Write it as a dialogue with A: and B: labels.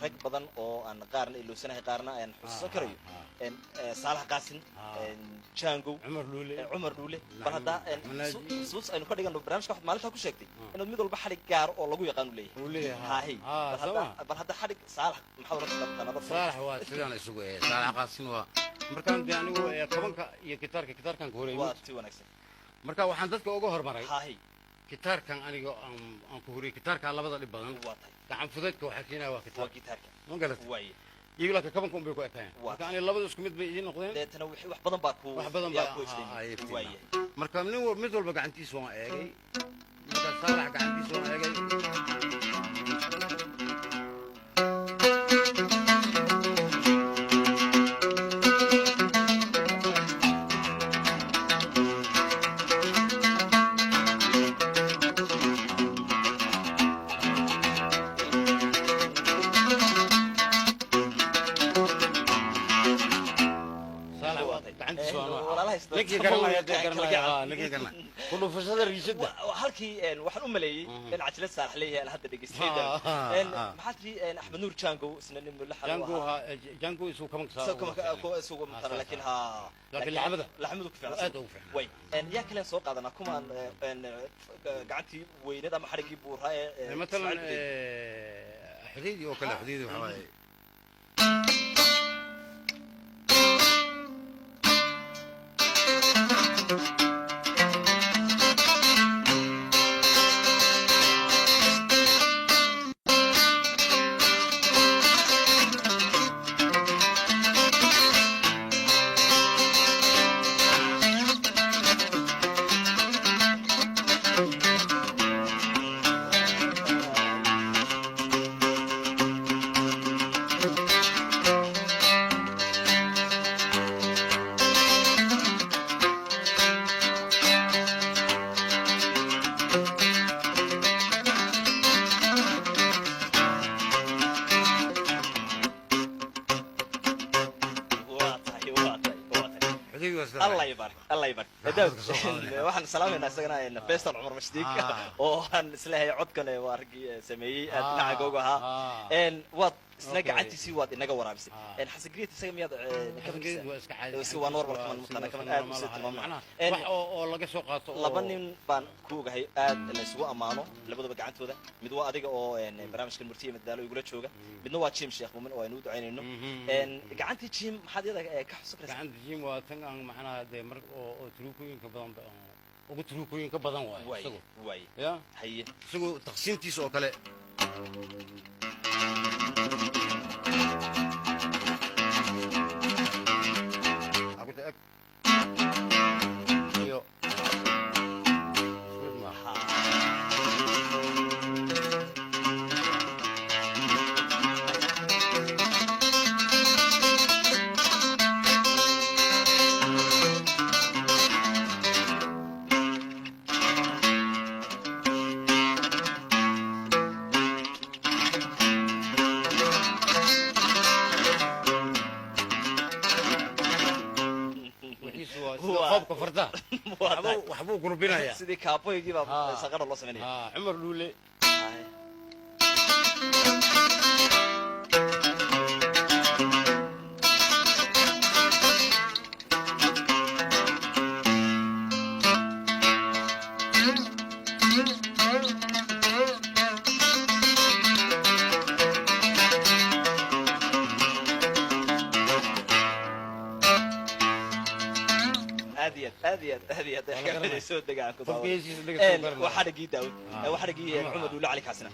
A: rag badan oo aan qaarna iloosanahay qaarna aan xusuusan karayo saalax qaasin jango cumar dhuule bal hadda suus aynu ka dhigano barnaamijka waxaad maalinta ku sheegtay inaad mid walba xarig gaar oo lagu yaqaan u leeyahay bal hadda xarig saalax maxaa la rabtaa
B: saalax waa sidaan isugu saalax qaasin waa markaan anigu qabanka iyo gitaarkan ku horeeyay
A: waa si wanaagsan
B: marka waxaan dadka uga hormaray gitaarkan aniga aan ku horeeyay gitaarka labada dhib badan gacan fudeedka waxa keenaa waa gitaarka ma galat way iyaga ka kabanka umbe ku ataan marka ani labada isku mid bay idin noqdeen
A: deetana wax badan baa ku
B: way marka mid walba gacantiisa waan eegay marka saalax gacantiisa waan eegay كله فساد الريشة
A: هالكي واحد ملاي إن عجلة صالح ليه هذا اللي قصيده إن محاتري أحمد نور جانجو سنن من لحظة
B: جانجو يسوق كمان
A: سوق مثلا لكن
B: لكن
A: لحمده كفاية وين إن يا كلام سوق هذا نكون إن قعدتي وين هذا محرقي بورها
B: مثلا حديدي وكلا حديدي وحواي
A: الله يبارك waxaan salaameynaa isagana Faisal Umar Mashdiq oo aan islahay codkan waa arki sameeyay dhinaca googo ahaa wad isla gacantiisii waad inaga waraabisay xasan greet isaga miyaad iska waa normal kaman aad u sidmaamna
B: wax oo laga soo qaato
A: laba nin baan ku ogahay aad la isugu amaano labadaba gacantooda mid waa adiga oo barnaamijka murtiye madaalo igula jooga midna waa Jim Sheekh Muumin oo aynu ducaynayno gacantii Jim maxaad iyada ka xusukaysaa
B: gacantii Jim waa tan aan macnaha mar oo truukooyinka badan ugu truukooyinka badan waa isagu ya haye isagu taqsiintiisa oo kale كفرتها وحبوب قربنا يا
A: سيدي كابو يجيب صغر الله سمعني
B: عمر لولي
A: هذه كامل يسود دقائق وحرقي داود وحرقي محمد ولا عليك حسنا